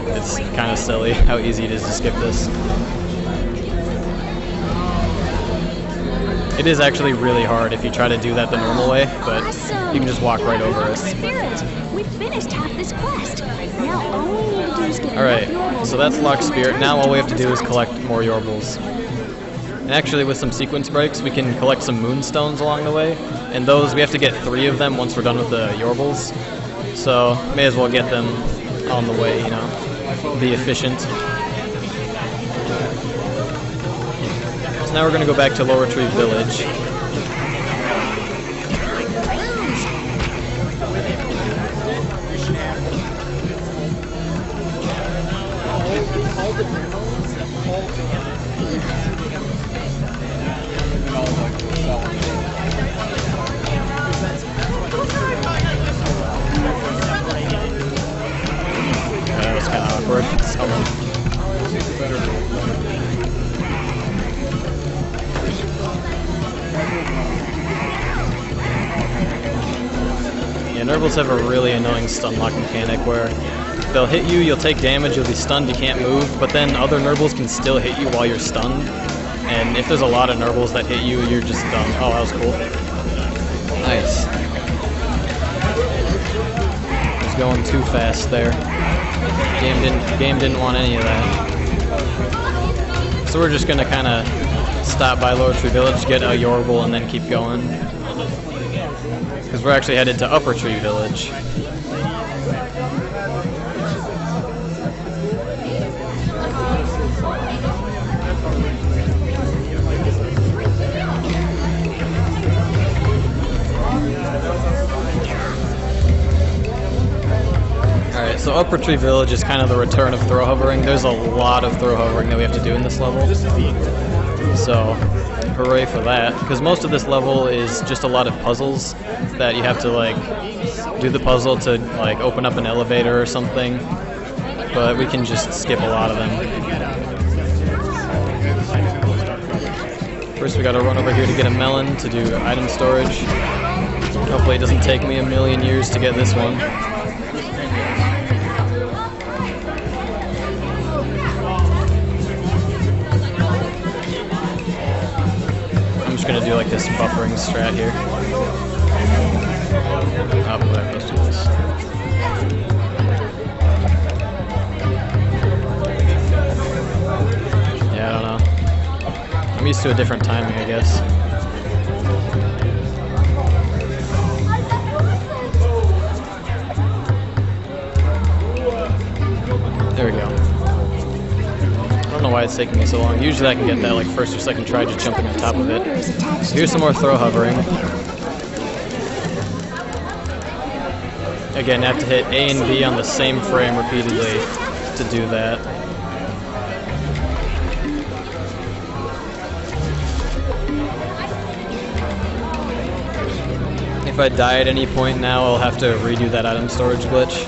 It's kind of silly how easy it is to skip this. It is actually really hard if you try to do that the normal way, but you can just walk right over it. Spirit, we've finished half this quest. Now all we need to do is get Alright, so that's Locke's spirit. Now all we have to do is collect more Yorbles. And actually with some sequence breaks we can collect some moonstones along the way. And those, we have to get 3 of them once we're done with the Yorbles. So may as well get them on the way, you know. Be efficient. So now we're going to go back to Lower Tree Village. That was kind of awkward. Yeah, Nurbles have a really annoying stun lock mechanic where they'll hit you, you'll take damage, you'll be stunned, you can't move, but then other Nurbles can still hit you while you're stunned. And if there's a lot of Nurbles that hit you, you're just done. Oh, that was cool. Nice. Was going too fast there. Game didn't want any of that. So we're just gonna kind of stop by Lower Tree Village, get a Yorble, and then keep going. Because we're actually headed to Upper Tree Village. Alright, so Upper Tree Village is kind of the return of throw hovering. There's a lot of throw hovering that we have to do in this level. So hooray for that, because most of this level is just a lot of puzzles that you have to like do the puzzle to like open up an elevator or something, but we can just skip a lot of them. First we gotta run over here to get a melon to do item storage. Hopefully it doesn't take me a million years to get this one. I'm just gonna do like this buffering strat here. Oh, whatever, let's do this. Yeah, I don't know. I'm used to a different timing, I guess. There we go. I don't know why it's taking me so long. Usually I can get that like first or second try just jumping on top of it. Here's some more throw hovering. Again, I have to hit A and B on the same frame repeatedly to do that. If I die at any point now, I'll have to redo that item storage glitch.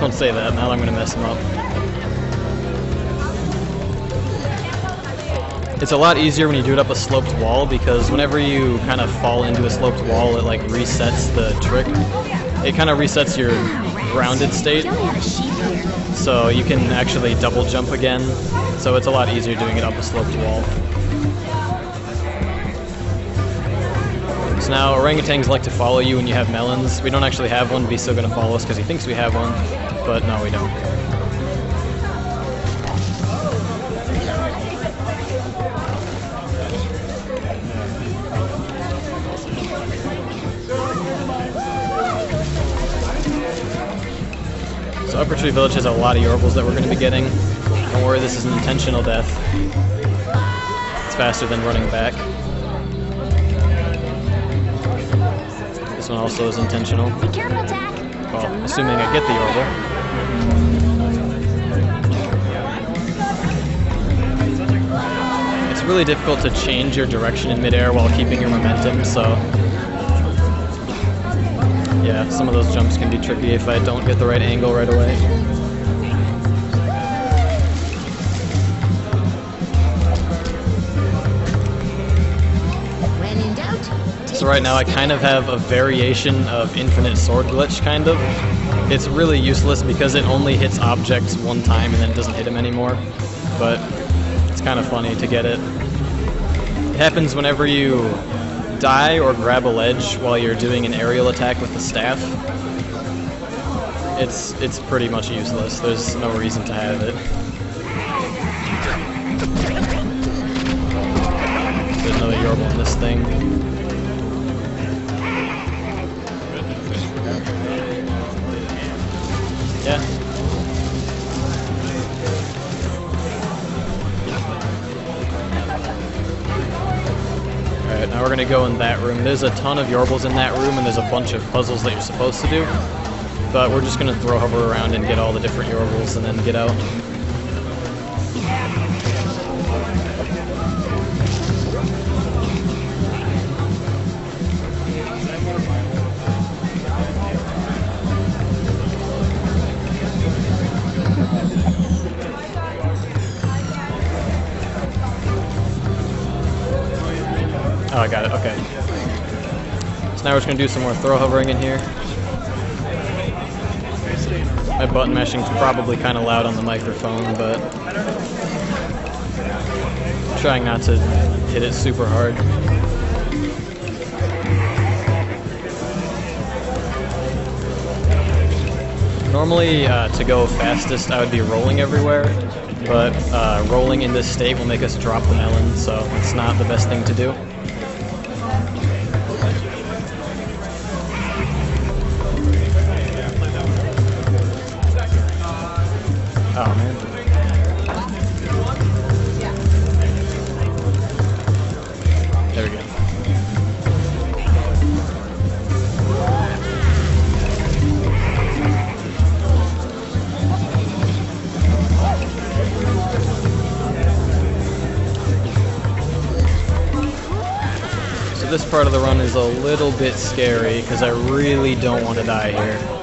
Don't say that, now I'm gonna mess him up. It's a lot easier when you do it up a sloped wall, because whenever you kind of fall into a sloped wall, it like resets the trick. It kind of resets your grounded state, so you can actually double jump again, so it's a lot easier doing it up a sloped wall. So now orangutans like to follow you when you have melons. We don't actually have one, but he's still going to follow us because he thinks we have one, but no, we don't. So Upper Tree Village has a lot of Yorbles that we're going to be getting. Don't worry, this is an intentional death. It's faster than running back. This one also is intentional. Be careful, Tack. Well, assuming I get the Yorble. It's really difficult to change your direction in midair while keeping your momentum, so yeah, some of those jumps can be tricky if I don't get the right angle right away. When in doubt, So right now I kind of have a variation of infinite sword glitch, kind of. It's really useless because it only hits objects one time and then it doesn't hit him anymore, but it's kind of funny to get it. It happens whenever you die or grab a ledge while you're doing an aerial attack with the staff. It's pretty much useless. There's no reason to have it. There's another Yorble in this thing. Yeah. Alright, now we're gonna go in that room. There's a ton of Yorbles in that room, and there's a bunch of puzzles that you're supposed to do. But we're just gonna throw hover around and get all the different Yorbles and then get out. Oh, I got it, okay. So now we're just gonna do some more throw hovering in here. My button mashing is probably kind of loud on the microphone, but I'm trying not to hit it super hard. Normally, to go fastest, I would be rolling everywhere, but rolling in this state will make us drop the melon, so it's not the best thing to do. Oh man. There we go. so this part of the run is a little bit scary because I really don't want to die here.